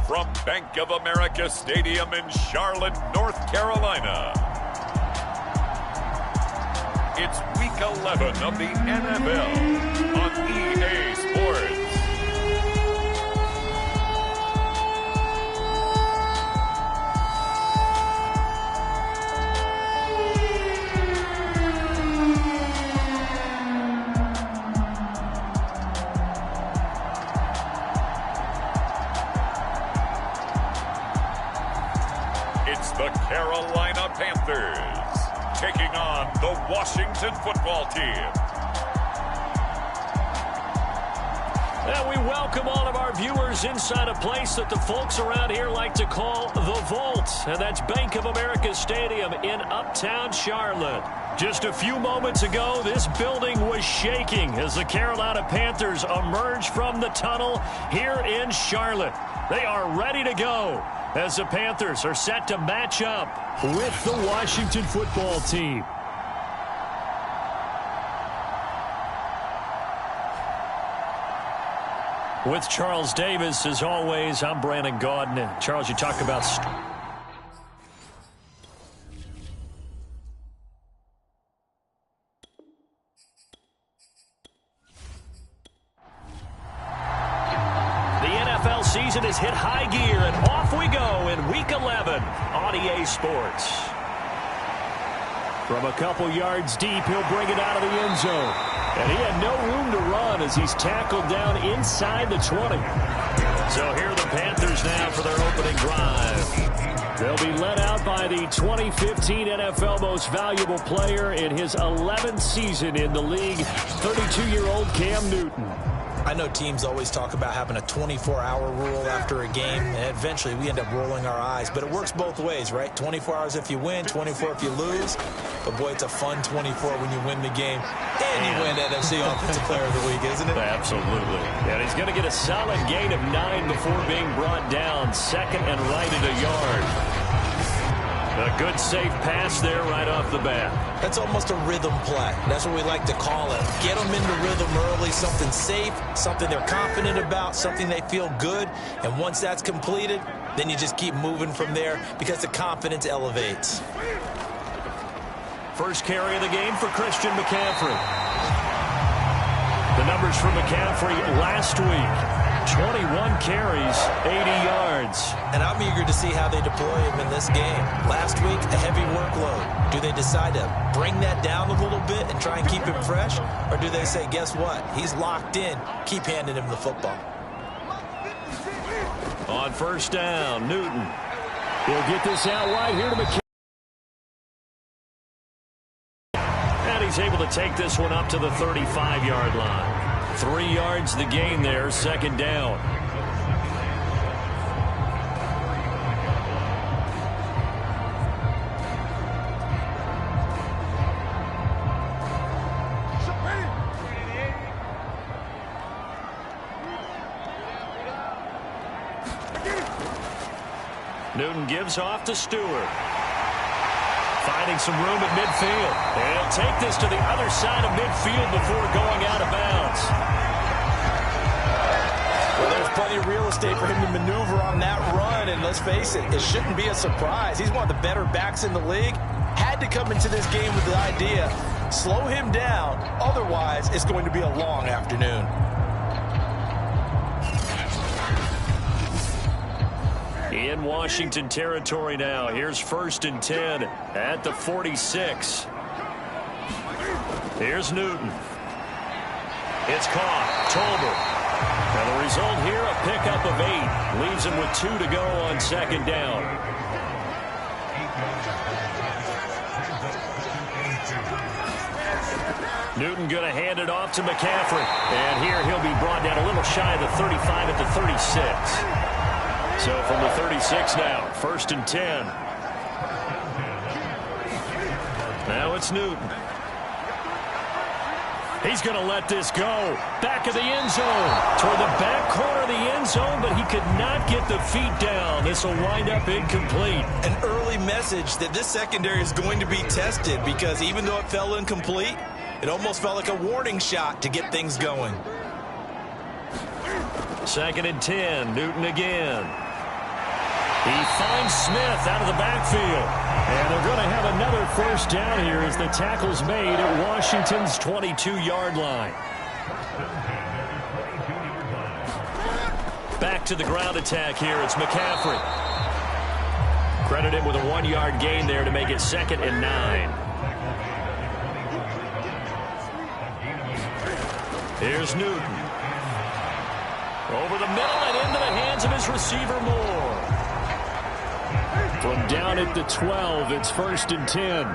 from Bank of America Stadium in Charlotte, North Carolina. It's Week 11 of the NFL on EA Sports. It's the Carolina Panthers taking on the Washington football team. And we welcome all of our viewers inside a place that the folks around here like to call the Vault. And that's Bank of America Stadium in uptown Charlotte. Just a few moments ago, this building was shaking as the Carolina Panthers emerged from the tunnel here in Charlotte. They are ready to go as the Panthers are set to match up with the Washington football team. With Charles Davis, as always, I'm Brandon Gaudin. Charles, you talk about... season has hit high gear, and off we go in Week 11 on EA Sports. From a couple yards deep, he'll bring it out of the end zone. And he had no room to run as he's tackled down inside the 20. So here are the Panthers now for their opening drive. They'll be led out by the 2015 NFL Most Valuable Player in his 11th season in the league, 32-year-old Cam Newton. I know teams always talk about having a 24-hour rule after a game, and eventually we end up rolling our eyes. But it works both ways, right? 24 hours if you win, 24 if you lose. But, boy, it's a fun 24 when you win the game. And you win NFC Offensive Player of the Week, isn't it? Absolutely. And he's going to get a solid gain of 9 before being brought down, second and right at a yard. A good, safe pass there right off the bat. That's almost a rhythm play. That's what we like to call it. Get them into rhythm early, something safe, something they're confident about, something they feel good. And once that's completed, then you just keep moving from there because the confidence elevates. First carry of the game for Christian McCaffrey. The numbers for McCaffrey last week. 21 carries, 80 yards. And I'm eager to see how they deploy him in this game. Last week, a heavy workload. Do they decide to bring that down a little bit and try and keep him fresh? Or do they say, guess what? He's locked in. Keep handing him the football. On first down, Newton. He'll get this out wide here to McCaffrey. And he's able to take this one up to the 35-yard line. 3 yards the gain there, second down. Newton gives off to Stewart. Finding some room at midfield. And he'll take this to the other side of midfield before going out of bounds. Well, there's plenty of real estate for him to maneuver on that run, and let's face it, it shouldn't be a surprise. He's one of the better backs in the league. Had to come into this game with the idea, slow him down, otherwise it's going to be a long afternoon. In Washington territory now. Here's first and 10 at the 46. Here's Newton. It's caught. Tolbert. And the result here, a pickup of 8. Leaves him with 2 to go on second down. Newton going to hand it off to McCaffrey. And here he'll be brought down a little shy of the 35 at the 36. So from the 36 now, first and 10. Now it's Newton. He's going to let this go. Back of the end zone. Toward the back corner of the end zone, but he could not get the feet down. This will wind up incomplete. An early message that this secondary is going to be tested because even though it fell incomplete, it almost felt like a warning shot to get things going. Second and 10, Newton again. He finds Smith out of the backfield. And they're going to have another first down here as the tackle's made at Washington's 22-yard line. Back to the ground attack here. It's McCaffrey. Credited with a 1-yard gain there to make it 2nd and 9. Here's Newton. Over the middle and into the hands of his receiver Moore. From down at the 12, it's 1st and 10.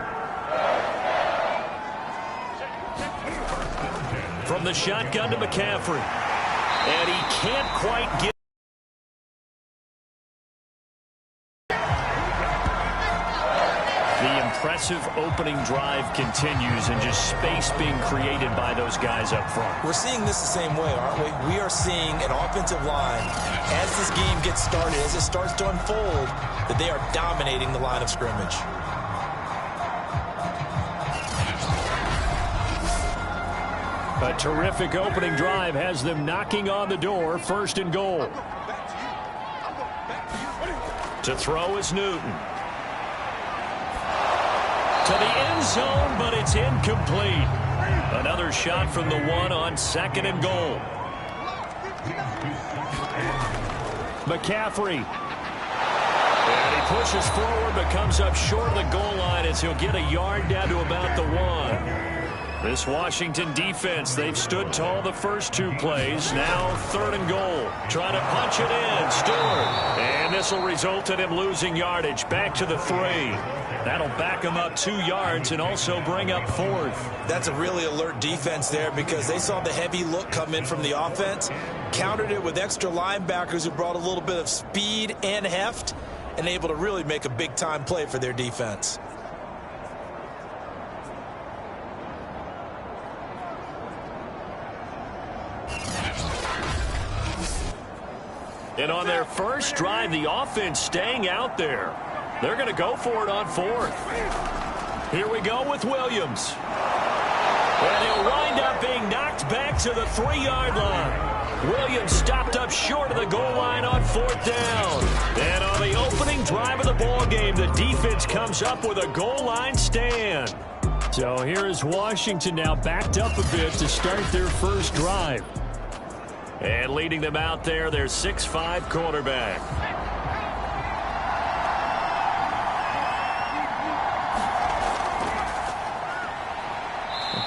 From the shotgun to McCaffrey. And he can't quite get. The impressive opening drive continues and just space being created by those guys up front. We're seeing this the same way, aren't we? We are seeing an offensive line, as this game gets started, as it starts to unfold, that they are dominating the line of scrimmage. A terrific opening drive has them knocking on the door. 1st and goal. To throw is Newton. To the end zone, but it's incomplete. Another shot from the 1 on 2nd and goal. McCaffrey. And he pushes forward, but comes up short of the goal line as he'll get a yard down to about the 1. This Washington defense, they've stood tall the first 2 plays. Now 3rd and goal. Trying to punch it in. Stewart. And this will result in him losing yardage. Back to the 3. That'll back him up 2 yards and also bring up 4th. That's a really alert defense there because they saw the heavy look come in from the offense, countered it with extra linebackers who brought a little bit of speed and heft, and able to really make a big-time play for their defense. And on their first drive, the offense staying out there. They're going to go for it on 4th. Here we go with Williams. And he'll wind up being knocked back to the 3-yard line. Williams stopped up short of the goal line on 4th down. And on the opening drive of the ball game, the defense comes up with a goal line stand. So here is Washington now backed up a bit to start their first drive. And leading them out there, their 6'5" quarterback.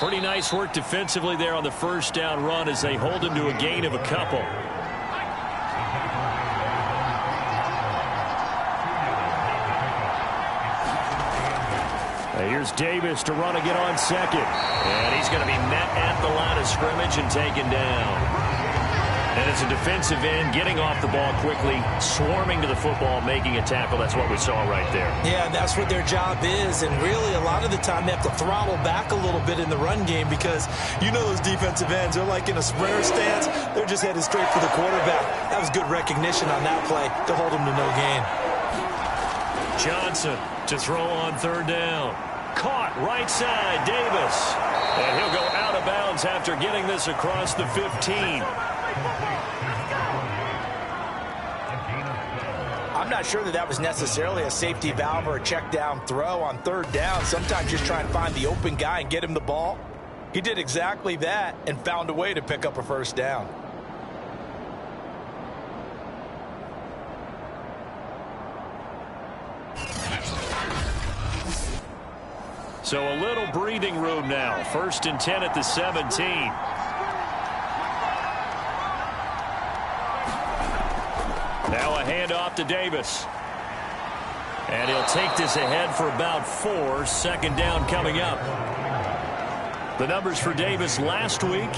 Pretty nice work defensively there on the first down run as they hold him to a gain of a couple. Here's Davis to run again on 2nd. And he's going to be met at the line of scrimmage and taken down. And as a defensive end, getting off the ball quickly, swarming to the football, making a tackle. That's what we saw right there. Yeah, that's what their job is. And really, a lot of the time, they have to throttle back a little bit in the run game because you know those defensive ends, they're like in a sprinter stance. They're just headed straight for the quarterback. That was good recognition on that play to hold him to no gain. Johnson to throw on 3rd down. Caught right side, Davis. And he'll go out of bounds after getting this across the 15. I'm not sure that was necessarily a safety valve or a check down throw on 3rd down. Sometimes just try and find the open guy and get him the ball. He did exactly that and found a way to pick up a first down. So a little breathing room now. 1st and 10 at the 17. Now a handoff to Davis. And he'll take this ahead for about 4. 2nd down coming up. The numbers for Davis last week: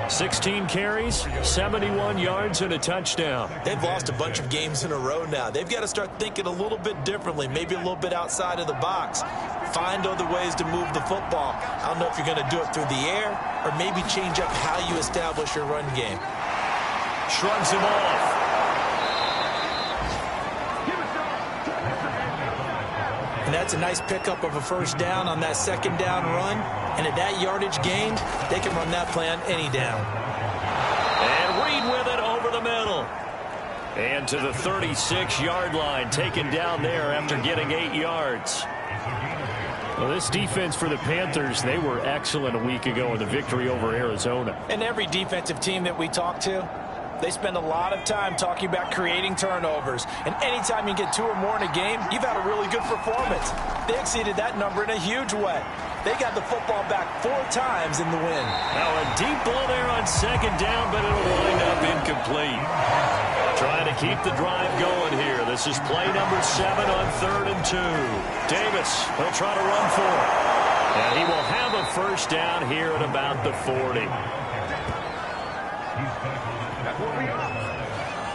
16 carries, 71 yards, and a touchdown. They've lost a bunch of games in a row now. They've got to start thinking a little bit differently, maybe a little bit outside of the box. Find other ways to move the football. I don't know if you're going to do it through the air or maybe change up how you establish your run game. Shrugs him off. And that's a nice pickup of a first down on that 2nd down run. And at that yardage gained, they can run that play on any down. And Reed with it over the middle. And to the 36-yard line, taken down there after getting 8 yards. Well, this defense for the Panthers, they were excellent a week ago in the victory over Arizona. And every defensive team that we talk to, they spend a lot of time talking about creating turnovers. And anytime you get 2 or more in a game, you've had a really good performance. They exceeded that number in a huge way. They got the football back 4 times in the win. Now a deep ball there on second down, but it'll wind up incomplete. Trying to keep the drive going here. This is play number 7 on 3rd and 2. Davis, he'll try to run for it. And he will have a first down here at about the 40.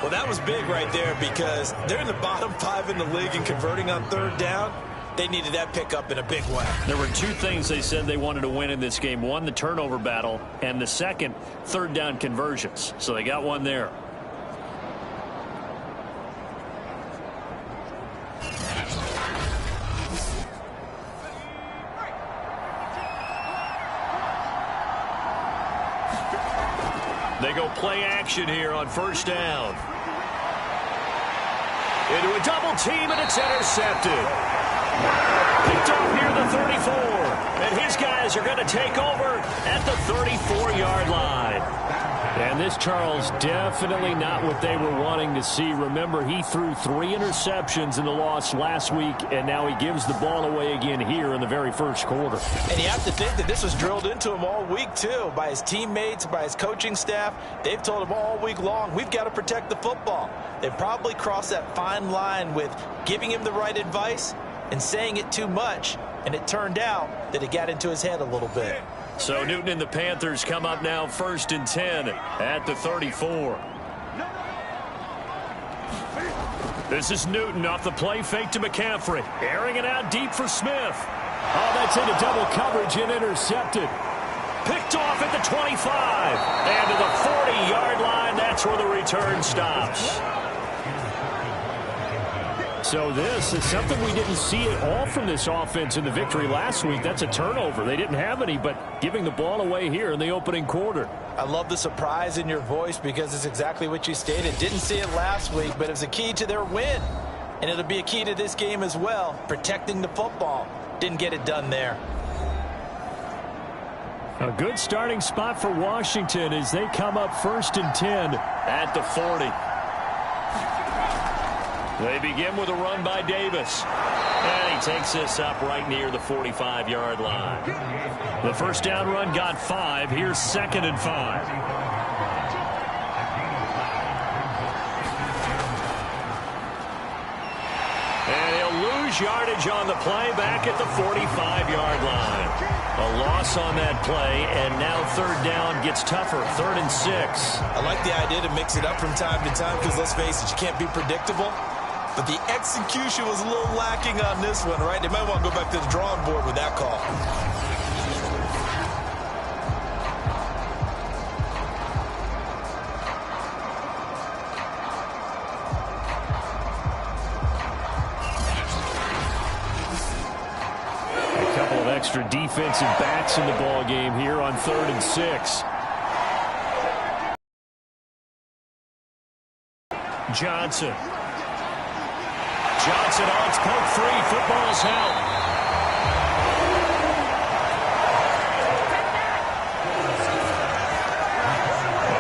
Well, that was big right there because they're in the bottom 5 in the league in converting on 3rd down. They needed that pickup in a big way. There were 2 things they said they wanted to win in this game. One, the turnover battle, and the second, 3rd down conversions. So they got one there. They go play action here on 1st down. Into a double team, and it's intercepted. Picked off near the 34. And his guys are going to take over at the 34-yard line. And this, Charles, definitely not what they were wanting to see. Remember, he threw 3 interceptions in the loss last week, and now he gives the ball away again here in the very first quarter. And you have to think that this was drilled into him all week, too, by his teammates, by his coaching staff. They've told him all week long, we've got to protect the football. They've probably crossed that fine line with giving him the right advice and saying it too much, and it turned out that it got into his head a little bit. So Newton and the Panthers come up now 1st and 10 at the 34. This is Newton off the play fake to McCaffrey. Airing it out deep for Smith. Oh, that's into double coverage and intercepted. Picked off at the 25. And to the 40-yard line, that's where the return stops. So this is something we didn't see at all from this offense in the victory last week. That's a turnover. They didn't have any, but giving the ball away here in the opening quarter. I love the surprise in your voice because it's exactly what you stated. Didn't see it last week, but it was a key to their win. And it'll be a key to this game as well, protecting the football. Didn't get it done there. A good starting spot for Washington as they come up 1st and 10 at the 40. They begin with a run by Davis. And he takes this up right near the 45-yard line. The first down run got 5. Here's 2nd and 5. And he'll lose yardage on the play back at the 45-yard line. A loss on that play, and now 3rd down gets tougher. 3rd and 6. I like the idea to mix it up from time to time because, let's face it, you can't be predictable. But the execution was a little lacking on this one, right? They might want to go back to the drawing board with that call. A couple of extra defensive backs in the ball game here on 3rd and 6. Johnson on its poke 3. Football's out.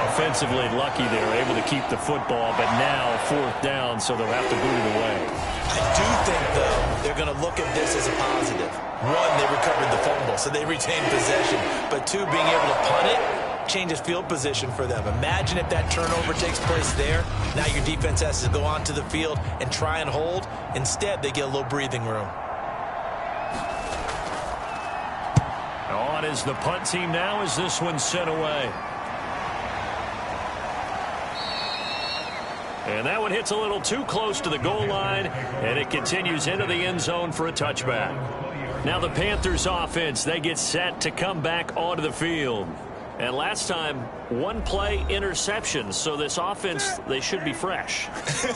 Offensively lucky they were able to keep the football, but now 4th down, so they'll have to boot it away. I do think, though, they're going to look at this as a positive. 1, they recovered the fumble, so they retained possession. But 2, being able to punt it changes field position for them. Imagine if that turnover takes place there. Now your defense has to go onto the field and try and hold. Instead, they get a little breathing room. On is the punt team now as this one's sent away. And that one hits a little too close to the goal line, and it continues into the end zone for a touchback. Now the Panthers offense, they get set to come back onto the field. And last time, 1 play interception. So this offense, they should be fresh.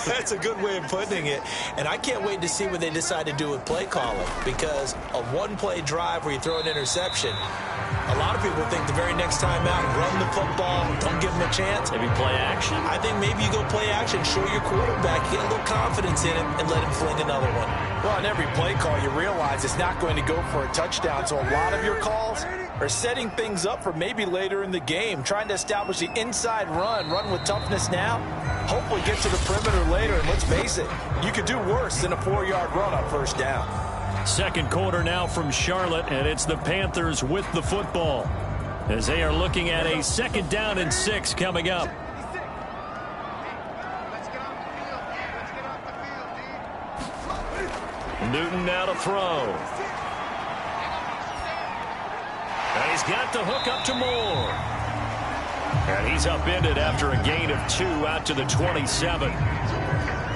That's a good way of putting it. And I can't wait to see what they decide to do with play calling. Because a 1-play drive where you throw an interception, a lot of people think the very next time out, run the football, don't give him a chance. Maybe play action? I think maybe you go play action, show your quarterback, get a little confidence in him, and let him fling another one. Well, on every play call, you realize it's not going to go for a touchdown, so a lot of your calls are setting things up for maybe later in the game, trying to establish the inside run with toughness now, hopefully get to the perimeter later, and let's face it, you could do worse than a 4-yard run on first down. Second quarter now from Charlotte, and it's the Panthers with the football as they are looking at a 2nd down and 6 coming up. Newton now to throw. And he's got the hook up to Moore. And he's upended after a gain of 2 out to the 27.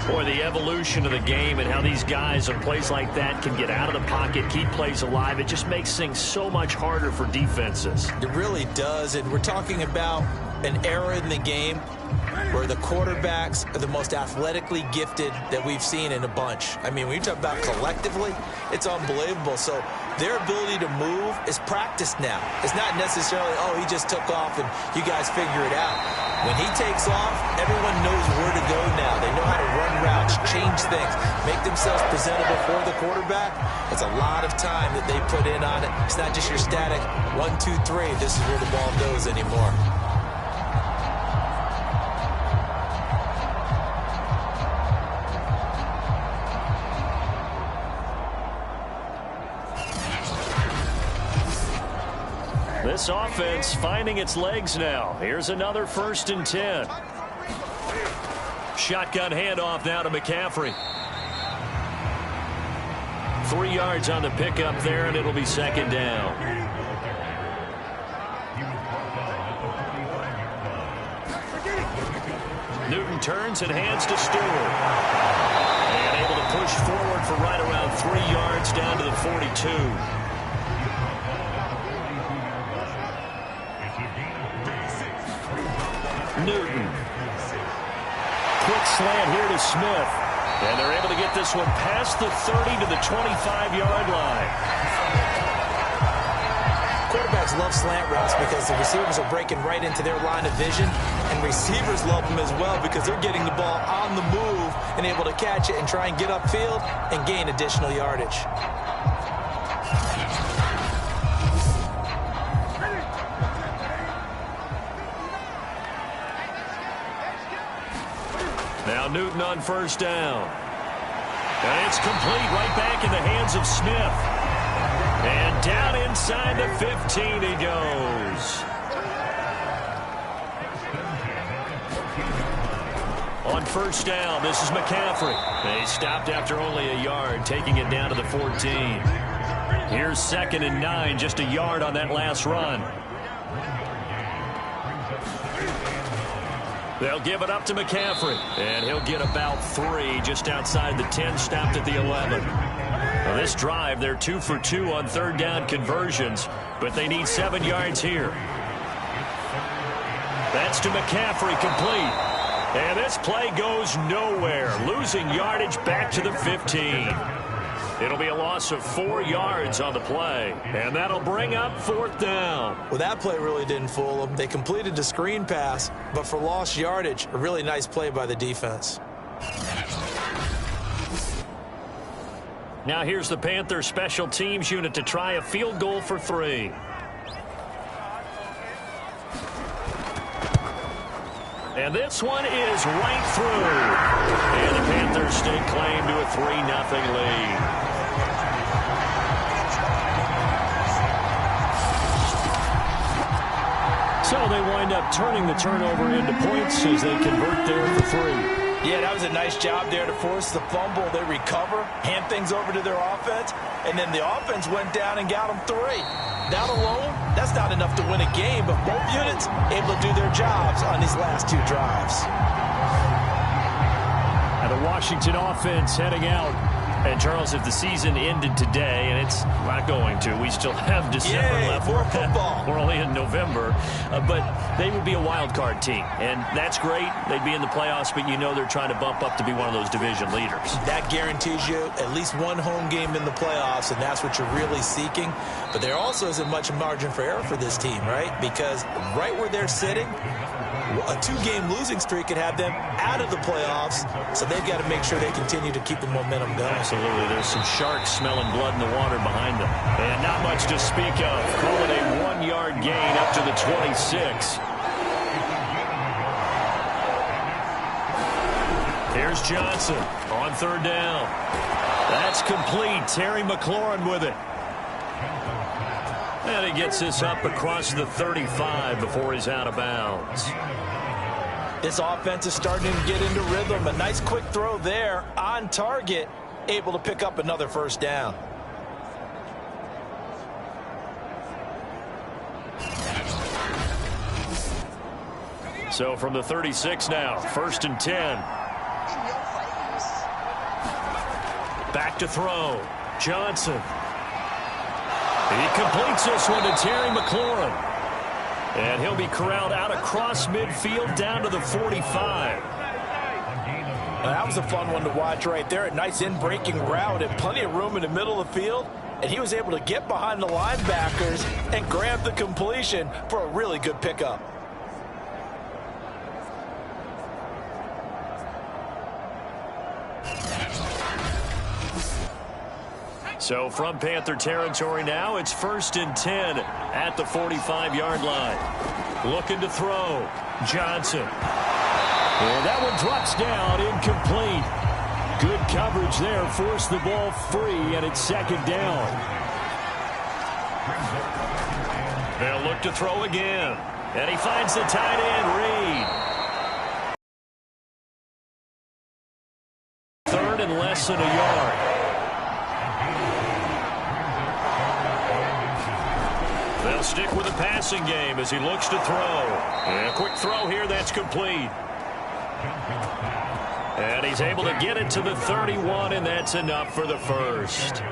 Boy, the evolution of the game and how these guys on plays like that can get out of the pocket, keep plays alive, it just makes things so much harder for defenses. It really does, and we're talking about an era in the game where the quarterbacks are the most athletically gifted that we've seen in a bunch. I mean, when you talk about collectively, it's unbelievable. So their ability to move is practiced now. It's not necessarily, oh, he just took off and you guys figure it out. When he takes off, everyone knows where to go now. They know how to run routes, change things, make themselves presentable for the quarterback. It's a lot of time that they put in on it. It's not just your static 1, 2, 3. This is where the ball goes anymore. This offense finding its legs now. Here's another 1st and 10. Shotgun handoff now to McCaffrey. 3 yards on the pickup there, and it'll be 2nd down. Newton turns and hands to Stewart. And able to push forward for right around 3 yards down to the 42. Newton. Quick slant here to Smith. And they're able to get this one past the 30 to the 25-yard line. Quarterbacks love slant routes because the receivers are breaking right into their line of vision, and receivers love them as well because they're getting the ball on the move and able to catch it and try and get upfield and gain additional yardage. Now Newton on 1st down. And it's complete right back in the hands of Smith. And down inside the 15 he goes. On 1st down, this is McCaffrey. They stopped after only a yard, taking it down to the 14. Here's 2nd and 9, just a yard on that last run. They'll give it up to McCaffrey, and he'll get about 3 just outside the 10, stopped at the 11. Now this drive, they're 2 for 2 on 3rd down conversions, but they need 7 yards here. That's to McCaffrey, complete. And this play goes nowhere, losing yardage back to the 15. It'll be a loss of 4 yards on the play, and that'll bring up 4th down. Well, that play really didn't fool them. They completed the screen pass, but for lost yardage, a really nice play by the defense. Now here's the Panthers special teams unit to try a field goal for 3. And this one is right through. And the Panthers stake claim to a 3-0 lead. So they wind up turning the turnover into points as they convert there for 3. Yeah, that was a nice job there to force the fumble. They recover, hand things over to their offense, and then the offense went down and got them 3. That alone, that's not enough to win a game, but both units able to do their jobs on these last 2 drives. And the Washington offense heading out And, Charles, if the season ended today, and it's not going to, we still have December left. More football. We're only in November. But they would be a wild card team. And that's great. They'd be in the playoffs, but you know they're trying to bump up to be one of those division leaders. That guarantees you at least one home game in the playoffs, and that's what you're really seeking. But there also isn't much margin for error for this team, right? Because right where they're sitting, a 2-game losing streak could have them out of the playoffs, so they've got to make sure they continue to keep the momentum going. Absolutely. There's some sharks smelling blood in the water behind them. And not much to speak of. Call it a 1-yard gain up to the 26. Here's Johnson on 3rd down. That's complete. Terry McLaurin with it. And he gets this up across the 35 before he's out of bounds. This offense is starting to get into rhythm. A nice quick throw there on target, able to pick up another 1st down. So from the 36 now, 1st and 10. Back to throw. Johnson. He completes this one to Terry McLaurin. And he'll be corralled out across midfield down to the 45. That was a fun one to watch right there. A nice in-breaking route and plenty of room in the middle of the field. And he was able to get behind the linebackers and grab the completion for a really good pickup. So from Panther territory now, it's 1st and 10 at the 45-yard line. Looking to throw. Johnson. And that one drops down, incomplete. Good coverage there, forced the ball free, and it's 2nd down. They'll look to throw again. And he finds the tight end, Reed. 3rd and less than a yard. They'll stick with the passing game as he looks to throw. And a quick throw here, that's complete. And he's able to get it to the 31, and that's enough for the 1st.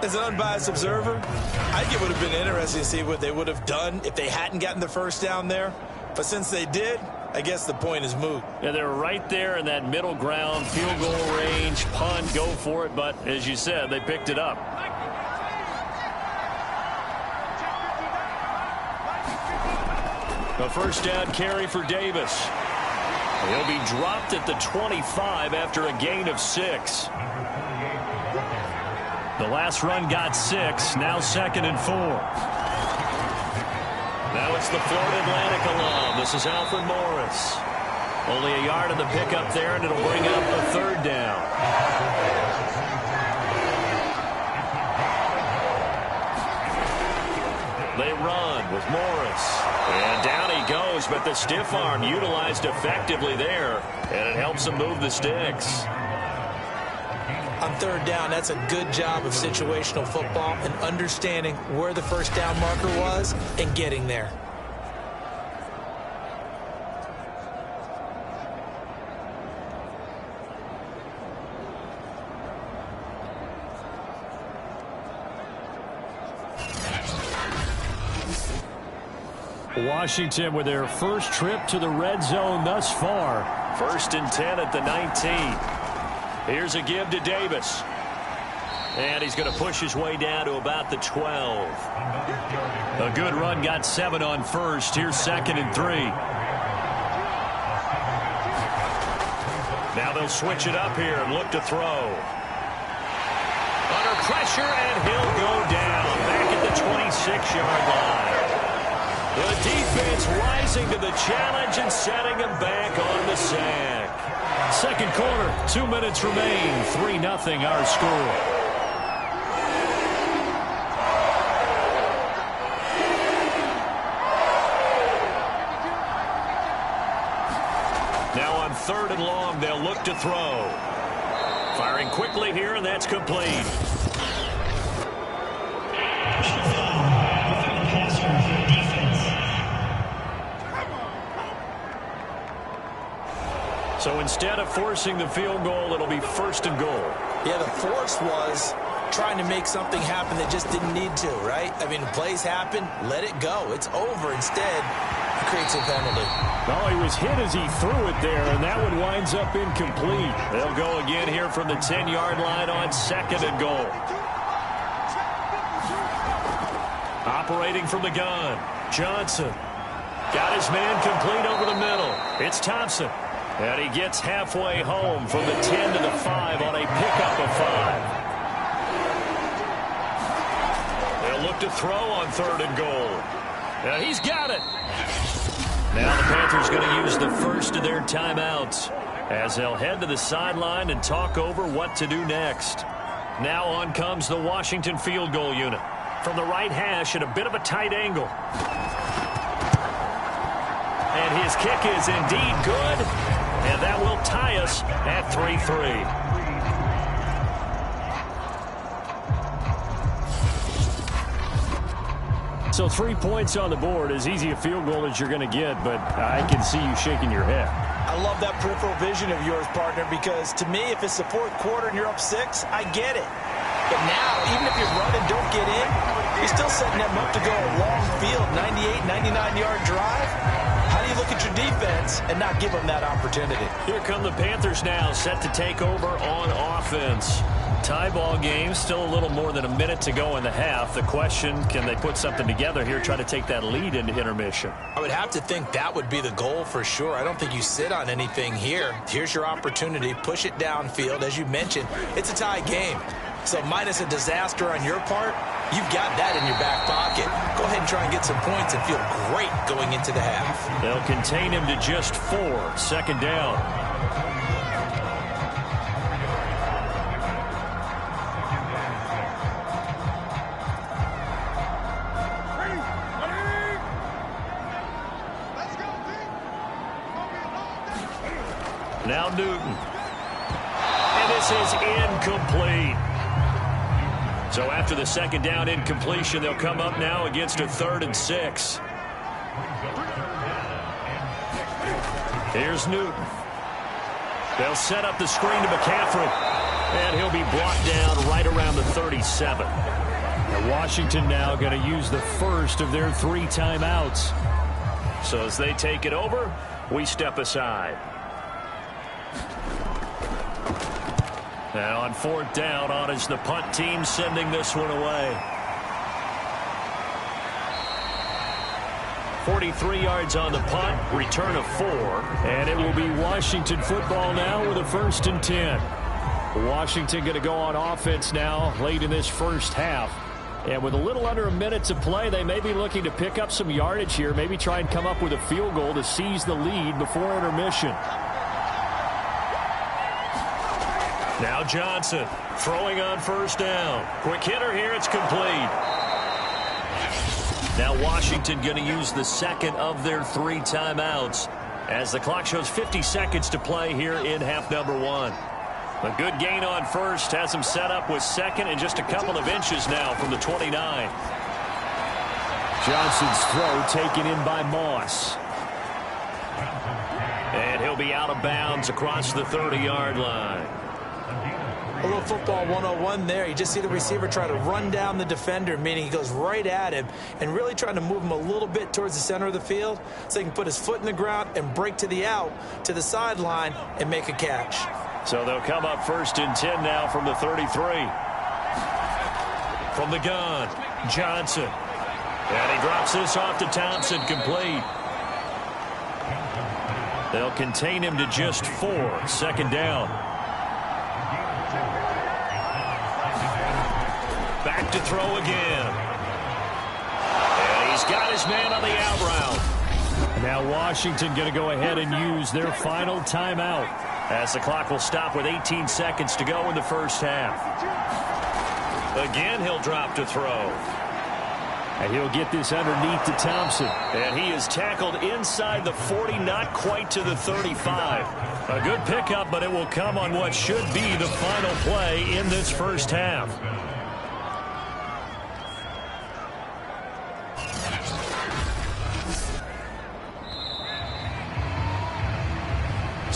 As an unbiased observer, I think it would have been interesting to see what they would have done if they hadn't gotten the 1st down there. But since they did, I guess the point is moot. Yeah, they're right there in that middle ground, field goal range, punt, go for it. But as you said, they picked it up. A 1st down carry for Davis. He'll be dropped at the 25 after a gain of 6. The last run got 6. Now 2nd and 4. Now it's the Florida Atlantic alum. This is Alfred Morris. Only a yard of the pickup there, and it'll bring up a 3rd down. They run with Morris. And down he goes, but the stiff arm utilized effectively there, and it helps him move the sticks. On 3rd down, that's a good job of situational football and understanding where the 1st down marker was and getting there. Washington with their first trip to the red zone thus far. 1st and 10 at the 19. Here's a give to Davis. And he's going to push his way down to about the 12. A good run, got 7 on 1st. Here's 2nd and 3. Now they'll switch it up here and look to throw. Under pressure, and he'll go down back at the 26-yard line. The defense rising to the challenge and setting him back on the sack. 2nd quarter, 2 minutes remain. 3-0 our score. Now on 3rd and long, they'll look to throw. Firing quickly here, and that's complete. So instead of forcing the field goal, it'll be 1st and goal. Yeah, the force was trying to make something happen that just didn't need to, right? I mean, plays happen, let it go. It's over. Instead, he creates a penalty. No, he was hit as he threw it there, and that one winds up incomplete. They'll go again here from the 10-yard line on 2nd and goal. Operating from the gun, Johnson. Got his man complete over the middle. It's Thompson. And he gets halfway home from the 10 to the 5 on a pickup of 5. They'll look to throw on 3rd and goal. And he's got it. Now the Panthers going to use the first of their timeouts as they'll head to the sideline and talk over what to do next. Now on comes the Washington field goal unit. From the right hash at a bit of a tight angle. And his kick is indeed good. And that will tie us at 3-3. So 3 points on the board, as easy a field goal as you're going to get, but I can see you shaking your head. I love that peripheral vision of yours, partner, because to me, if it's the 4th quarter and you're up 6, I get it. But now, even if you run and don't get in, you're still setting them up to go a long field, 98, 99-yard drive. How do you look at your defense and not give them that opportunity? Here come the Panthers now, set to take over on offense. Tie ball game, still a little more than a minute to go in the half. The question, can they put something together here, try to take that lead into intermission? I would have to think that would be the goal for sure. I don't think you sit on anything here. Here's your opportunity. Push it downfield. As you mentioned, it's a tie game. So minus a disaster on your part, you've got that in your back pocket. Go ahead and try and get some points and feel great going into the half. They'll contain him to just 4. 2nd down. Now Newton. And this is incomplete. So after the 2nd down incompletion, they'll come up now against a 3rd and 6. Here's Newton. They'll set up the screen to McCaffrey. And he'll be brought down right around the 37. And Washington now going to use the first of their 3 timeouts. So as they take it over, we step aside. Now on 4th down, on is the punt team sending this one away. 43 yards on the punt, return of 4. And it will be Washington football now with a 1st and 10. Washington going to go on offense now late in this first half. And with a little under a minute to play, they may be looking to pick up some yardage here, maybe try and come up with a field goal to seize the lead before intermission. Now Johnson throwing on 1st down. Quick hitter here. It's complete. Now Washington going to use the 2nd of their 3 timeouts as the clock shows 50 seconds to play here in half number 1. A good gain on 1st has him set up with 2nd and just a couple of inches now from the 29. Johnson's throw taken in by Moss. And he'll be out of bounds across the 30-yard line. A little football 101 there. You just see the receiver try to run down the defender, meaning he goes right at him and really trying to move him a little bit towards the center of the field so he can put his foot in the ground and break to the out, to the sideline, and make a catch. So they'll come up 1st and 10 now from the 33. From the gun, Johnson. And he drops this off to Thompson, complete. They'll contain him to just 4. 2nd down. Back to throw again. And he's got his man on the out route. Now Washington going to go ahead and use their final timeout, as the clock will stop with 18 seconds to go in the first half. Again, he'll drop to throw. And he'll get this underneath to Thompson. And he is tackled inside the 40, not quite to the 35. A good pickup, but it will come on what should be the final play in this first half.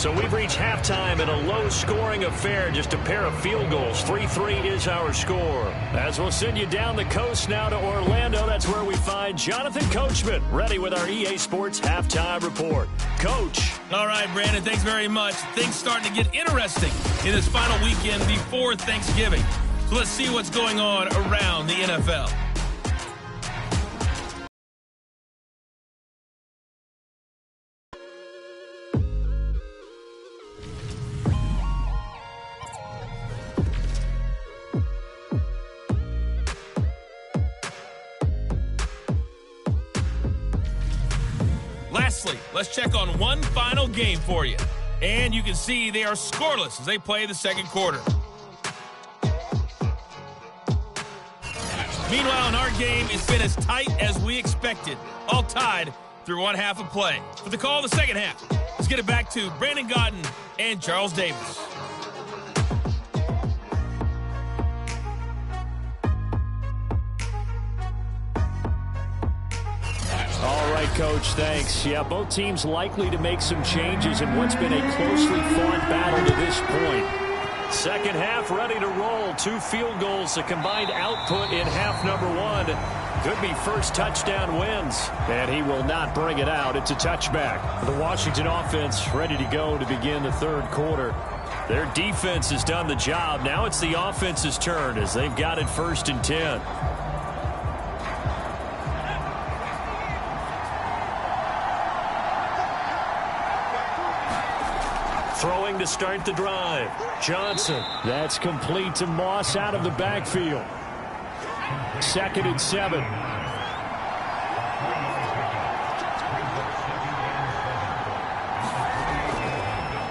So we've reached halftime in a low-scoring affair, just a pair of field goals. 3-3 is our score. As we'll send you down the coast now to Orlando, that's where we find Jonathan Coachman, ready with our EA Sports Halftime Report. Coach. All right, Brandon, thanks very much. Things starting to get interesting in this final weekend before Thanksgiving. So let's see what's going on around the NFL. Lastly, let's check on one final game for you. And you can see they are scoreless as they play the second quarter. Meanwhile, in our game, it's been as tight as we expected. All tied through one half of play. For the call of the second half, let's get it back to Brandon Gaudin and Charles Davis. All right, Coach, thanks. Yeah, both teams likely to make some changes in what's been a closely fought battle to this point. Second half ready to roll. 2 field goals, the combined output in half number 1. Could be first touchdown wins. And he will not bring it out. It's a touchback. The Washington offense ready to go to begin the third quarter. Their defense has done the job. Now it's the offense's turn as they've got it 1st and 10. Throwing to start the drive. Johnson. That's complete to Moss out of the backfield. 2nd and 7.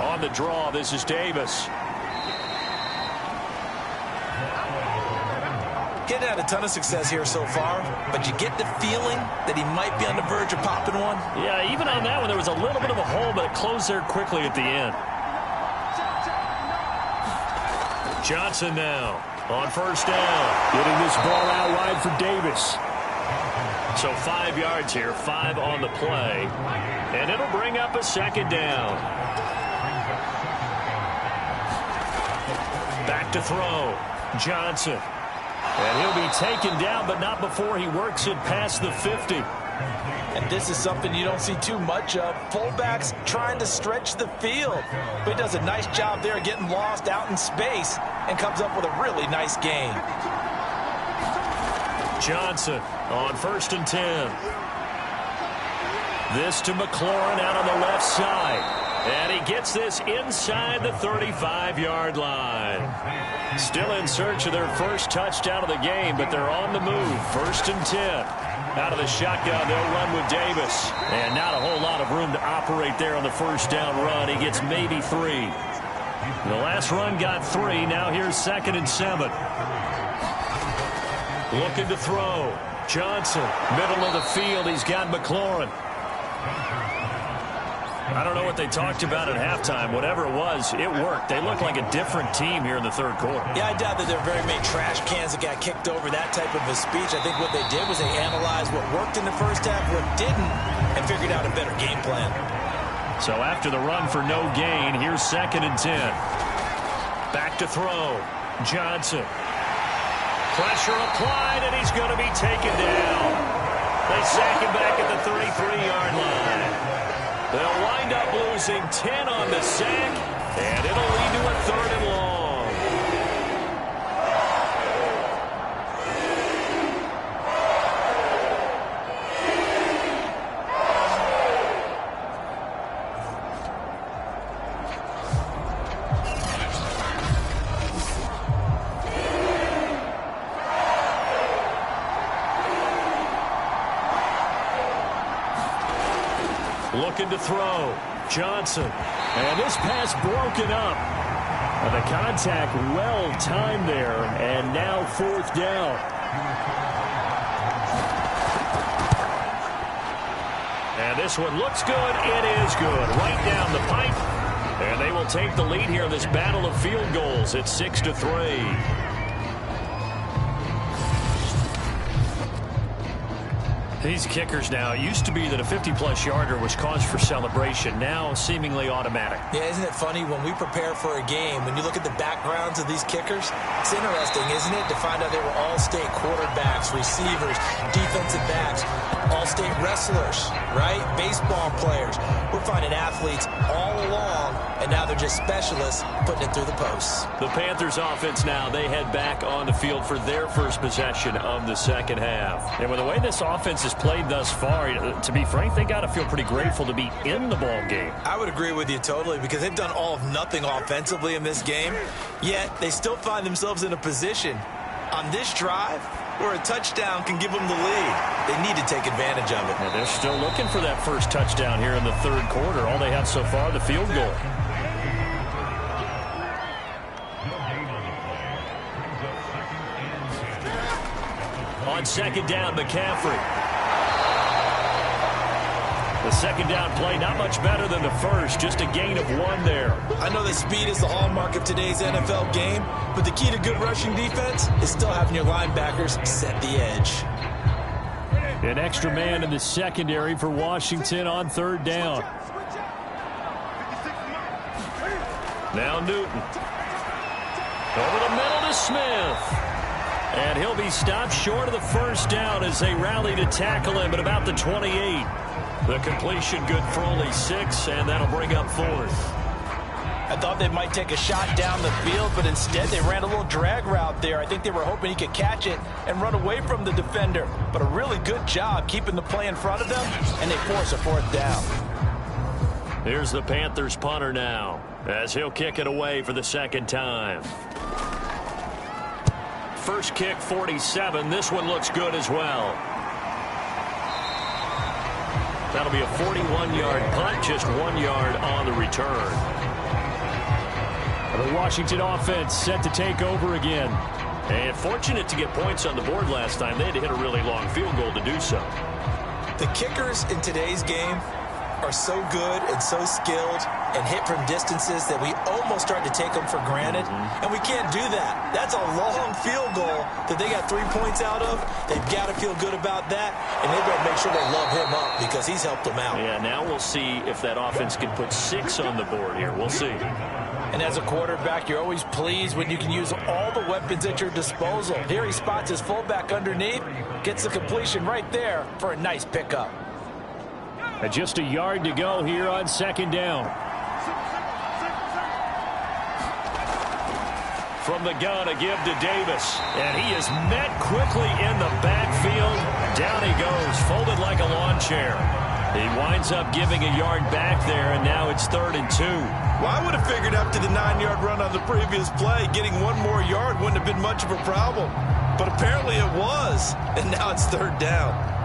On the draw, this is Davis. Getting had a ton of success here so far, but you get the feeling that he might be on the verge of popping one. Yeah, even on that one, there was a little bit of a hole, but it closed there quickly at the end. Johnson now on 1st down. Getting this ball out wide for Davis. So 5 yards here, 5 on the play. And it'll bring up a 2nd down. Back to throw. Johnson. And he'll be taken down, but not before he works it past the 50. And this is something you don't see too much of. Fullbacks trying to stretch the field. But he does a nice job there getting lost out in space and comes up with a really nice gain. Johnson on 1st and 10. This to McLaurin out on the left side. And he gets this inside the 35-yard line. Still in search of their first touchdown of the game, but they're on the move. 1st and 10. Out of the shotgun, they'll run with Davis. And not a whole lot of room to operate there on the 1st down run. He gets maybe 3. The last run got 3. Now here's 2nd and 7. Looking to throw. Johnson, middle of the field. He's got McLaurin. I don't know what they talked about at halftime. Whatever it was, it worked. They look like a different team here in the third quarter. Yeah, I doubt that there are very many trash cans that got kicked over, that type of a speech. I think what they did was they analyzed what worked in the first half, what didn't, and figured out a better game plan. So after the run for no gain, here's 2nd and 10. Back to throw. Johnson. Pressure applied, and he's going to be taken down. They sack him back at the 33-yard line. They'll wind up losing 10 on the sack, and it'll lead to a 3rd and long. Looking to throw. Johnson. And this pass broken up. And the contact well timed there. And now 4th down. And this one looks good. It is good. Right down the pipe. And they will take the lead here in this battle of field goals. It's 6-3. These kickers now, it used to be that a 50-plus yarder was cause for celebration. Now seemingly automatic. Yeah, isn't it funny when we prepare for a game, when you look at the backgrounds of these kickers, it's interesting, isn't it, to find out they were all-state quarterbacks, receivers, defensive backs, all-state wrestlers, right? Baseball players. We're finding athletes all along, and now they're just specialists putting it through the posts. The Panthers offense now, they head back on the field for their first possession of the second half. And with the way this offense is played thus far, to be frank, they got to feel pretty grateful to be in the ball game. I would agree with you totally, because they've done all of nothing offensively in this game, yet they still find themselves in a position on this drive where a touchdown can give them the lead. They need to take advantage of it. And they're still looking for that first touchdown here in the third quarter. All they have so far, the field goal. On second down, McCaffrey. The second down play, not much better than the first, just a gain of 1 there. I know that speed is the hallmark of today's NFL game, but the key to good rushing defense is still having your linebackers set the edge. An extra man in the secondary for Washington on third down. Now Newton. Over the middle to Smith. And he'll be stopped short of the first down as they rally to tackle him at about the 28. The completion good for only 6, and that'll bring up 4th. I thought they might take a shot down the field, but instead they ran a little drag route there. I think they were hoping he could catch it and run away from the defender. But a really good job keeping the play in front of them, and they force a 4th down. Here's the Panthers punter now, as he'll kick it away for the second time. First kick, 47. This one looks good as well. That'll be a 41-yard punt, just 1 yard on the return. The Washington offense set to take over again. And fortunate to get points on the board last time. They had to hit a really long field goal to do so. The kickers in today's game are so good and so skilled and hit from distances that we almost start to take them for granted. And we can't do that. That's a long field goal that they got 3 points out of. They've got to feel good about that, and they've got to make sure they love him up because he's helped them out. Yeah, now we'll see if that offense can put 6 on the board here. We'll see. And as a quarterback, you're always pleased when you can use all the weapons at your disposal. Here he spots his fullback underneath, gets the completion right there for a nice pickup. And just a yard to go here on second down. From the gun, a give to Davis. And he is met quickly in the backfield. Down he goes, folded like a lawn chair. He winds up giving a yard back there, and now it's 3rd and 2. Well, I would have figured after the 9-yard run on the previous play, getting 1 more yard wouldn't have been much of a problem. But apparently it was, and now it's 3rd down.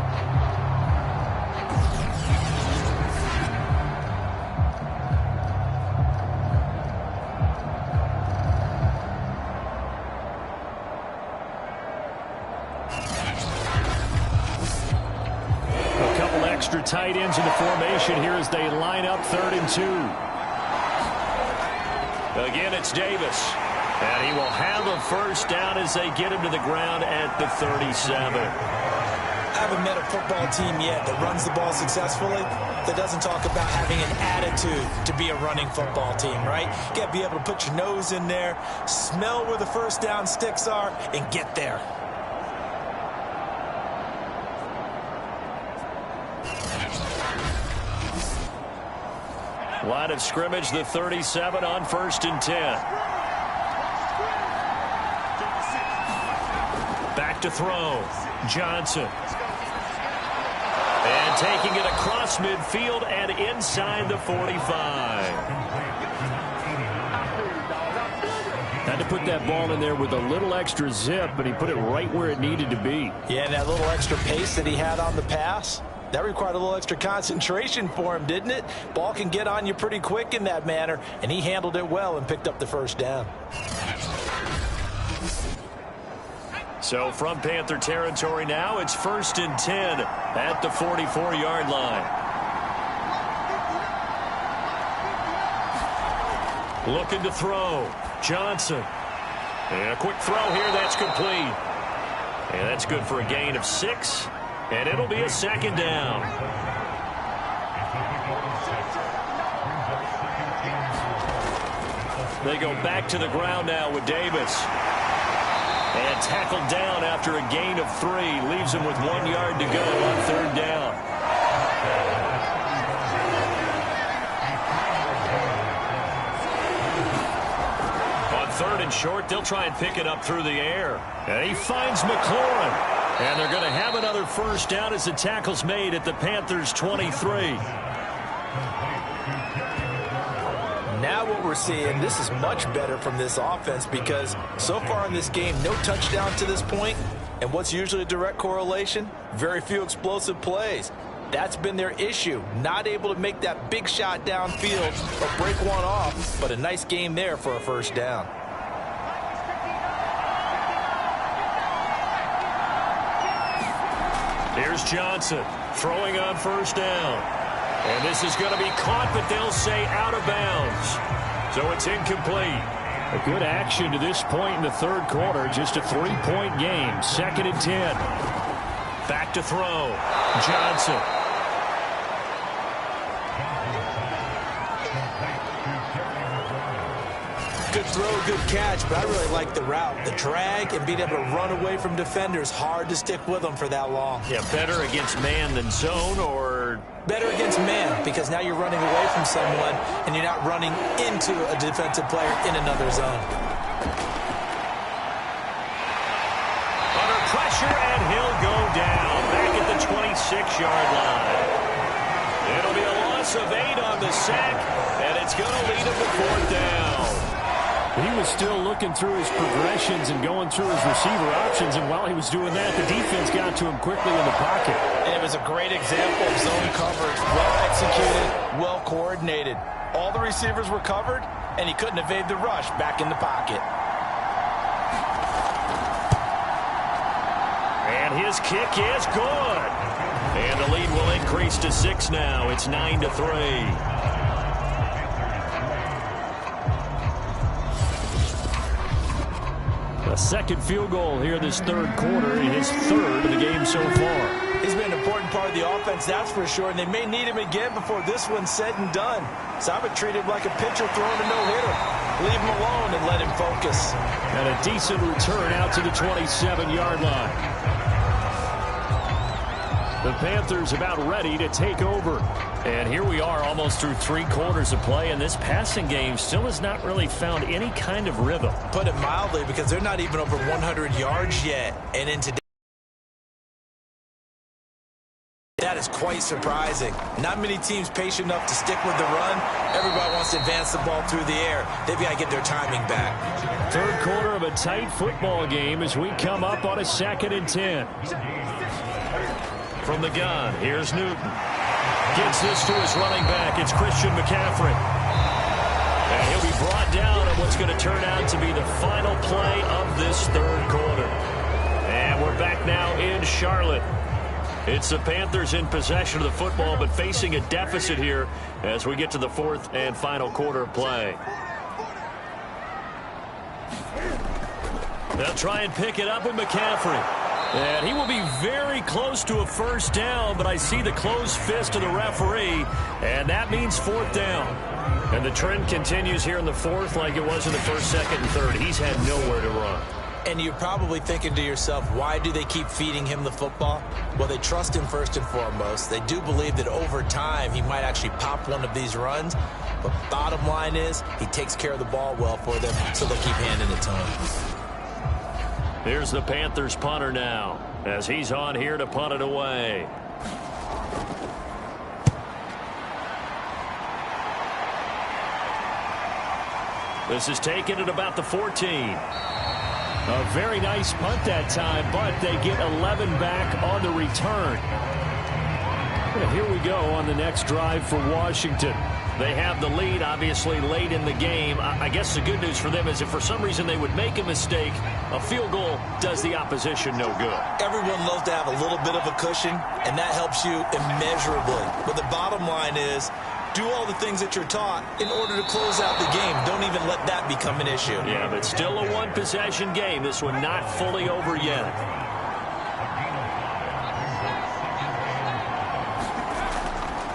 Extra tight ends in the formation here as they line up 3rd and 2. Again, it's Davis. And he will have a first down as they get him to the ground at the 37. I haven't met a football team yet that runs the ball successfully that doesn't talk about having an attitude to be a running football team, right? You got to be able to put your nose in there, smell where the first down sticks are, and get there. Line of scrimmage, the 37 on 1st and 10. Back to throw. Johnson. And taking it across midfield and inside the 45. Had to put that ball in there with a little extra zip, but he put it right where it needed to be. Yeah, and that little extra pace that he had on the pass, that required a little extra concentration for him, didn't it? Ball can get on you pretty quick in that manner, and he handled it well and picked up the first down. So from Panther territory now, it's 1st and 10 at the 44-yard line. Looking to throw. Johnson. And a quick throw here. That's complete. And that's good for a gain of 6. And it'll be a second down. They go back to the ground now with Davis. And tackled down after a gain of 3. Leaves him with 1 yard to go on third down. On third and short, they'll try and pick it up through the air. And he finds McLaurin. And they're going to have another first down as the tackle's made at the Panthers' 23. Now what we're seeing, this is much better from this offense because so far in this game, no touchdown to this point. And what's usually a direct correlation? Very few explosive plays. That's been their issue. Not able to make that big shot downfield or break one off, but a nice game there for a first down. Here's Johnson throwing on first down. And this is going to be caught, but they'll say out of bounds. So it's incomplete. A good action to this point in the third quarter. Just a 3-point game. 2nd and 10. Back to throw. Johnson. Good throw, good catch, but I really like the route. The drag and being able to run away from defenders. Hard to stick with them for that long. Yeah, better against man than zone, or better against man, because now you're running away from someone and you're not running into a defensive player in another zone. Under pressure, and he'll go down back at the 26-yard line. It'll be a loss of 8 on the sack, and it's going to lead him to fourth down. He was still looking through his progressions and going through his receiver options, and while he was doing that, the defense got to him quickly in the pocket. And it was a great example of zone coverage. Well executed, well coordinated. All the receivers were covered, and he couldn't evade the rush back in the pocket. And his kick is good. And the lead will increase to 6 now. It's 9-3. A second field goal here this third quarter, his third of the game so far. He's been an important part of the offense, that's for sure, and they may need him again before this one's said and done. So I would treat him like a pitcher throwing a no-hitter. Leave him alone and let him focus. And a decent return out to the 27-yard line. The Panthers about ready to take over. And here we are almost through 3 quarters of play, and this passing game still has not really found any kind of rhythm. Put it mildly, because they're not even over 100 yards yet. And in today, that is quite surprising. Not many teams patient enough to stick with the run. Everybody wants to advance the ball through the air. They've got to get their timing back. Third quarter of a tight football game as we come up on a 2nd and 10. From the gun, here's Newton. Gets this to his running back. It's Christian McCaffrey. And he'll be brought down on what's going to turn out to be the final play of this third quarter. And we're back now in Charlotte. It's the Panthers in possession of the football, but facing a deficit here as we get to the 4th and final quarter of play. They'll try and pick it up with McCaffrey. And he will be very close to a first down, but I see the closed fist of the referee, and that means 4th down. And the trend continues here in the 4th like it was in the 1st, 2nd, and 3rd. He's had nowhere to run. And you're probably thinking to yourself, why do they keep feeding him the football? Well, they trust him first and foremost. They do believe that over time he might actually pop one of these runs. But bottom line is he takes care of the ball well for them, so they'll keep handing it to him. Here's the Panthers punter now as he's on here to punt it away. This is taken at about the 14. A very nice punt that time, but they get 11 back on the return. And here we go on the next drive for Washington. They have the lead, obviously, late in the game. I guess the good news for them is if for some reason they would make a mistake, a field goal does the opposition no good. Everyone loves to have a little bit of a cushion, and that helps you immeasurably. But the bottom line is, do all the things that you're taught in order to close out the game. Don't even let that become an issue. Yeah, but still a one-possession game. This one not fully over yet.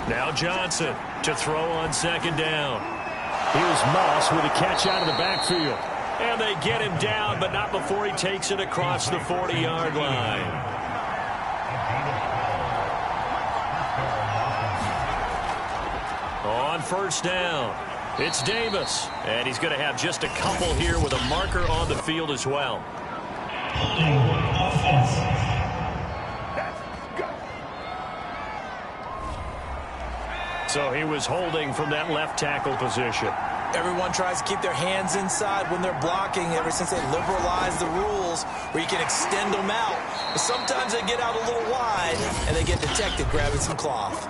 Now Johnson to throw on second down. Here's Moss with a catch out of the backfield. And they get him down, but not before he takes it across the 40-yard line. On first down, it's Davis. And he's going to have just a couple here with a marker on the field as well. So he was holding from that left tackle position. Everyone tries to keep their hands inside when they're blocking ever since they liberalized the rules where you can extend them out. But sometimes they get out a little wide and they get detected grabbing some cloth.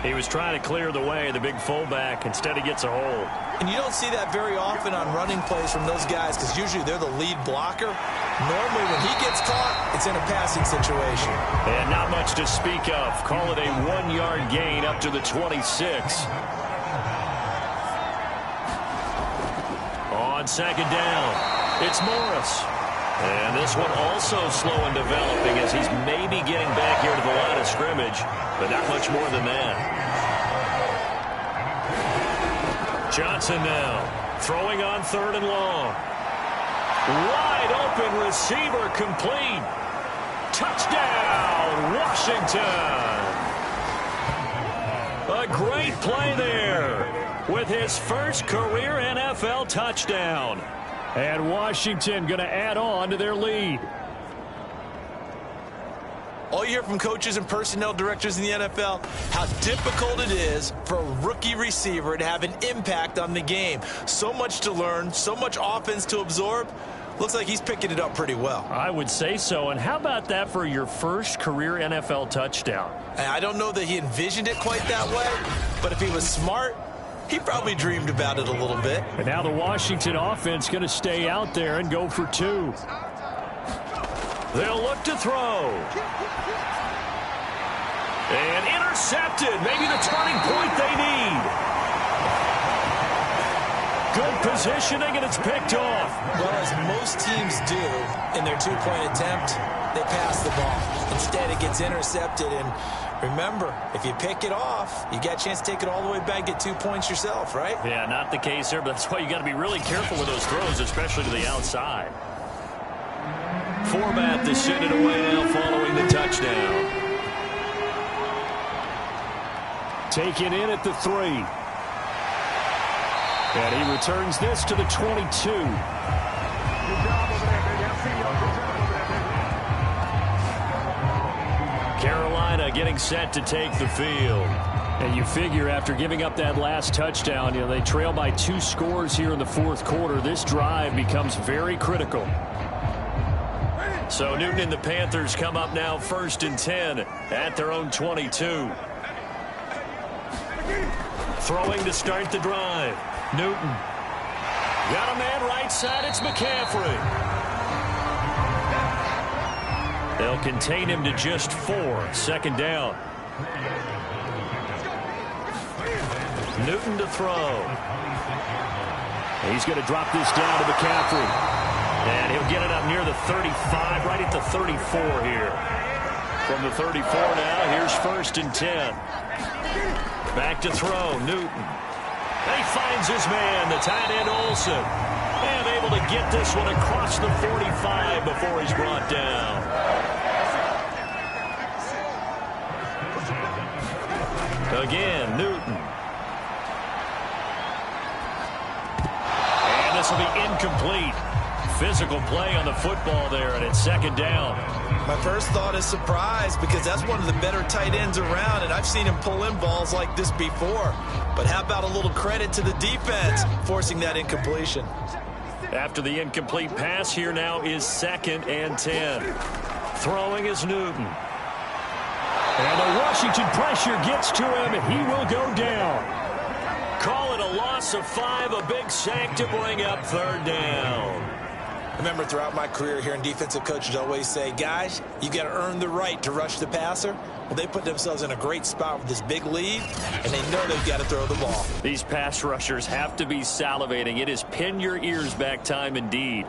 He was trying to clear the way, the big fullback. Instead, he gets a hold. And you don't see that very often on running plays from those guys because usually they're the lead blocker. Normally, when he gets caught, it's in a passing situation. And not much to speak of. Call it a 1-yard gain up to the 26. On second down, it's Morris. And this one also slow in developing as he's maybe getting back here to the line of scrimmage, but not much more than that. Johnson now throwing on third and long. Wide open receiver complete. Touchdown, Washington. A great play there with his first career NFL touchdown. And Washington going to add on to their lead. All you hear from coaches and personnel directors in the NFL, how difficult it is for a rookie receiver to have an impact on the game. So much to learn, so much offense to absorb. Looks like he's picking it up pretty well. I would say so. And how about that for your first career NFL touchdown? And I don't know that he envisioned it quite that way, but if he was smart, he probably dreamed about it a little bit. And now the Washington offense going to stay out there and go for two. They'll look to throw. And intercepted. Maybe the turning point they need. Good positioning, and it's picked off. Well, as most teams do in their two-point attempt, they pass the ball. Instead, it gets intercepted. And remember, if you pick it off, you got a chance to take it all the way back, get 2 points yourself, right? Yeah, not the case here, but that's why you got to be really careful with those throws, especially to the outside. Format to send it away now following the touchdown. Taken in at the 3. And he returns this to the 22. Carolina getting set to take the field. And you figure after giving up that last touchdown, they trail by 2 scores here in the fourth quarter. This drive becomes very critical. So Newton and the Panthers come up now 1st and 10 at their own 22. Throwing to start the drive. Newton. Got a man right side. It's McCaffrey. They'll contain him to just 4. 2nd down. Newton to throw. He's going to drop this down to McCaffrey. And he'll get it up near the 35, right at the 34 here. From the 34 now, here's 1st and 10. Back to throw, Newton. And he finds his man, the tight end Olsen. And able to get this one across the 45 before he's brought down. Again, Newton. And this will be incomplete. Physical play on the football there, and it's 2nd down. My first thought is surprise because that's one of the better tight ends around, and I've seen him pull in balls like this before. But how about a little credit to the defense forcing that incompletion? After the incomplete pass, here now is 2nd and 10. Throwing is Newton. And the Washington pressure gets to him, and he will go down. Call it a loss of 5, a big sack to bring up 3rd down. Remember, throughout my career here in defensive coaches always say, guys, you got to earn the right to rush the passer. Well, they put themselves in a great spot with this big lead, and they know they've got to throw the ball. These pass rushers have to be salivating. It is pin your ears back time indeed.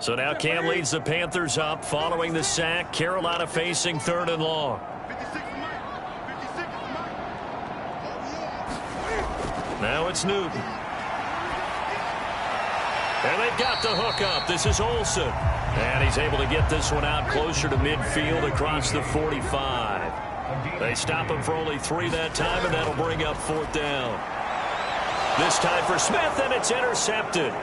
So now Cam leads the Panthers up following the sack. Carolina facing 3rd and long. Now it's Newton. And they've got the hook up. This is Olsen. And he's able to get this one out closer to midfield across the 45. They stop him for only 3 that time, and that'll bring up 4th down. This time for Smith, and it's intercepted.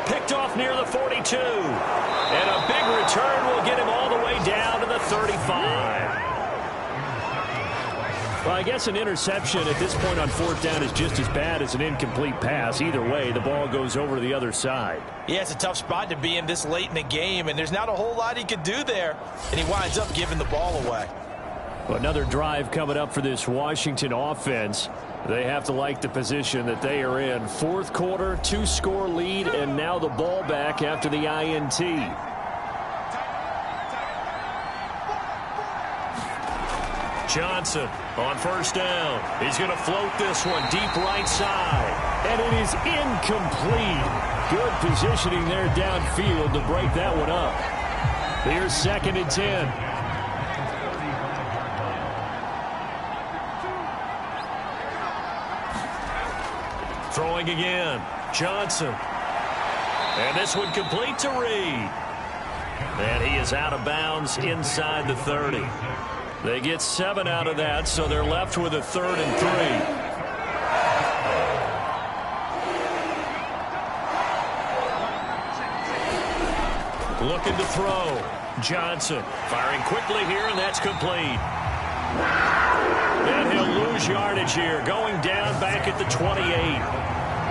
Picked off near the 42. And a big return will get him all the way down to the 35. Well, I guess an interception at this point on 4th down is just as bad as an incomplete pass. Either way, the ball goes over to the other side. Yeah, it's a tough spot to be in this late in the game, and there's not a whole lot he could do there. And he winds up giving the ball away. Well, another drive coming up for this Washington offense. They have to like the position that they are in. 4th quarter, 2-score lead, and now the ball back after the INT. Johnson on 1st down. He's going to float this one deep right side. And it is incomplete. Good positioning there downfield to break that one up. Here's 2nd and 10. Throwing again. Johnson. And this one complete to Reed. And he is out of bounds inside the 30. They get 7 out of that, so they're left with a 3rd and 3. Looking to throw. Johnson firing quickly here, and that's complete. And he'll lose yardage here, going down back at the 28.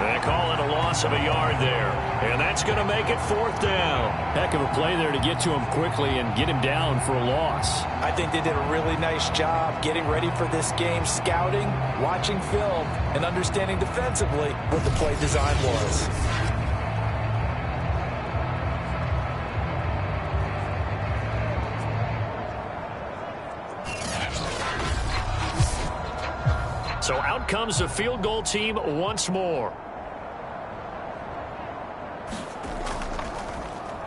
They call it a loss of a yard there. And that's going to make it 4th down. Heck of a play there to get to him quickly and get him down for a loss. I think they did a really nice job getting ready for this game, scouting, watching film, and understanding defensively what the play design was. So out comes the field goal team once more.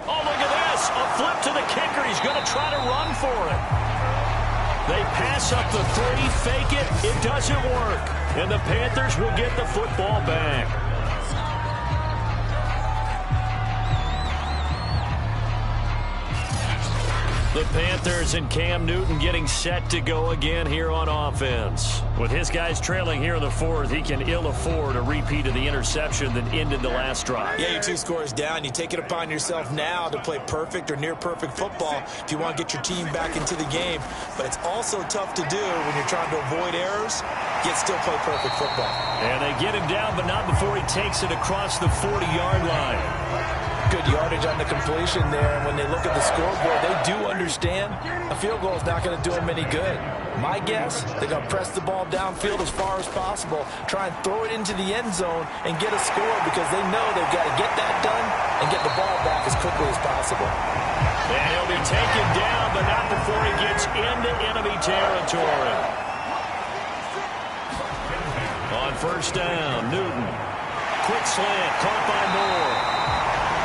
Oh, look at this. A flip to the kicker. He's going to try to run for it. They pass up the 3, fake it. It doesn't work. And the Panthers will get the football back. The Panthers and Cam Newton getting set to go again here on offense. With his guys trailing here in the 4th, he can ill afford a repeat of the interception that ended the last drive. Yeah, you're 2 scores down. You take it upon yourself now to play perfect or near perfect football if you want to get your team back into the game. But it's also tough to do when you're trying to avoid errors, yet still play perfect football. And they get him down, but not before he takes it across the 40-yard line. Good yardage on the completion there. And when they look at the scoreboard, they do understand a field goal is not going to do them any good. My guess, they're going to press the ball downfield as far as possible, try and throw it into the end zone and get a score because they know they've got to get that done and get the ball back as quickly as possible. And he'll be taken down, but not before he gets into enemy territory. On 1st down, Newton. Quick slant, caught by Moore.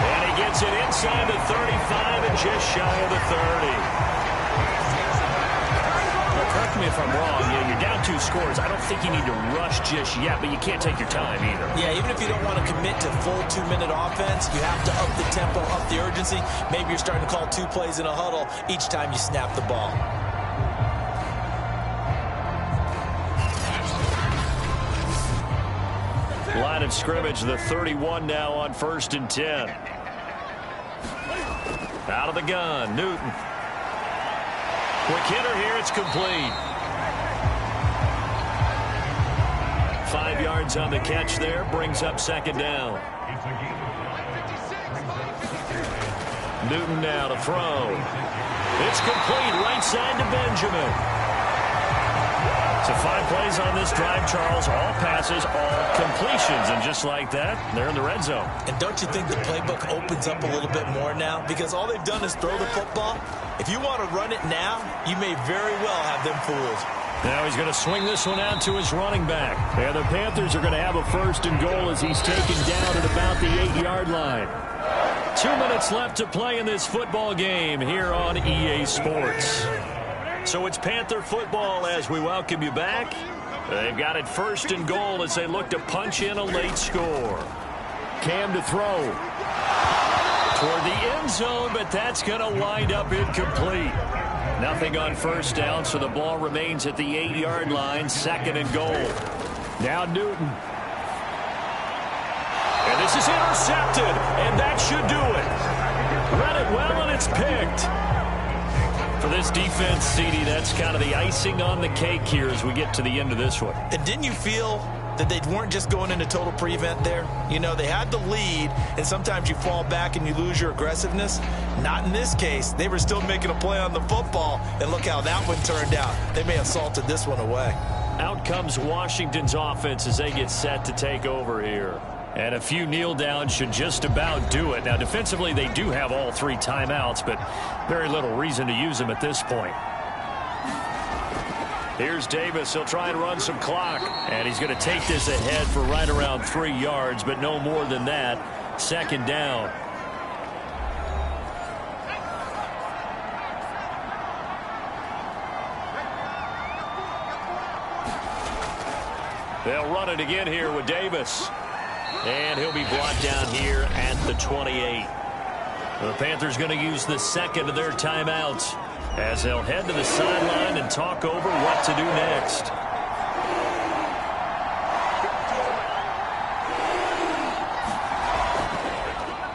And he gets it inside the 35 and just shy of the 30. Well, correct me if I'm wrong. Yeah, you're down 2 scores. I don't think you need to rush just yet, but you can't take your time either. Yeah, even if you don't want to commit to full 2-minute offense, you have to up the tempo, up the urgency. Maybe you're starting to call 2 plays in a huddle each time you snap the ball. Line of scrimmage, the 31 now on 1st and 10. Out of the gun, Newton. Quick hitter here, it's complete. 5 yards on the catch there, brings up 2nd down. Newton now to throw. It's complete, right side to Benjamin. So 5 plays on this drive, Charles. All passes, all completions. And just like that, they're in the red zone. And don't you think the playbook opens up a little bit more now? Because all they've done is throw the football. If you want to run it now, you may very well have them fooled. Now he's going to swing this one out to his running back. Yeah, the Panthers are going to have a 1st and goal as he's taken down at about the 8-yard line. 2 minutes left to play in this football game here on EA Sports. So it's Panther football as we welcome you back. They've got it 1st and goal as they look to punch in a late score. Cam to throw. Toward the end zone, but that's going to wind up incomplete. Nothing on 1st down, so the ball remains at the 8-yard line, 2nd and goal. Now Newton. And this is intercepted, and that should do it. Read it well, and it's picked. For this defense, CD, that's kind of the icing on the cake here as we get to the end of this one. And didn't you feel that they weren't just going into total prevent there? You know, they had the lead, and sometimes you fall back and you lose your aggressiveness. Not in this case. They were still making a play on the football, and look how that one turned out. They may have salted this one away. Out comes Washington's offense as they get set to take over here. And a few kneel downs should just about do it. Now, defensively, they do have all 3 timeouts, but very little reason to use them at this point. Here's Davis. He'll try and run some clock. And he's going to take this ahead for right around 3 yards, but no more than that. 2nd down. They'll run it again here with Davis. And he'll be brought down here at the 28. The Panthers going to use the 2nd of their timeouts as they'll head to the sideline and talk over what to do next.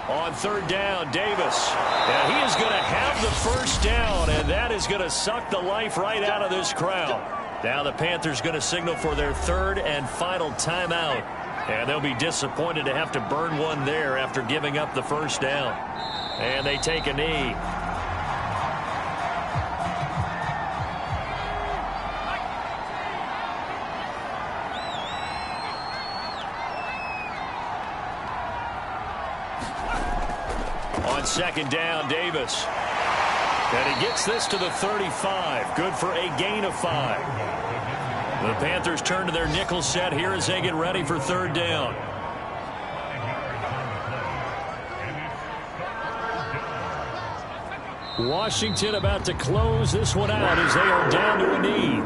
On 3rd down, Davis. And he is going to have the 1st down, and that is going to suck the life right out of this crowd. Now the Panthers going to signal for their 3rd and final timeout. And they'll be disappointed to have to burn one there after giving up the 1st down. And they take a knee. On 2nd down, Davis. And he gets this to the 35. Good for a gain of 5. The Panthers turn to their nickel set here as they get ready for 3rd down. Washington about to close this one out as they are down to a knee.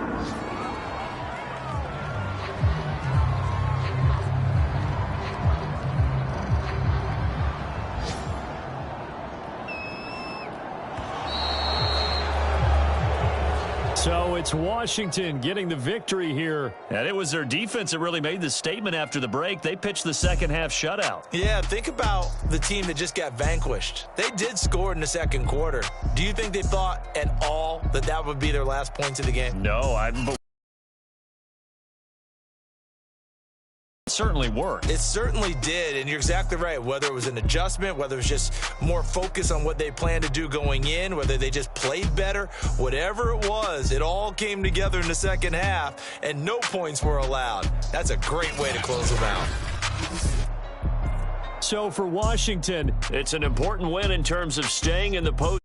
So it's Washington getting the victory here. And it was their defense that really made the statement after the break. They pitched the 2nd half shutout. Yeah, think about the team that just got vanquished. They did score in the 2nd quarter. Do you think they thought at all that that would be their last points of the game? No, it certainly worked. It certainly did, and you're exactly right. Whether it was an adjustment, whether it was just more focus on what they planned to do going in, whether they just played better, whatever it was, it all came together in the 2nd half, and no points were allowed. That's a great way to close them out. So for Washington, it's an important win in terms of staying in the post.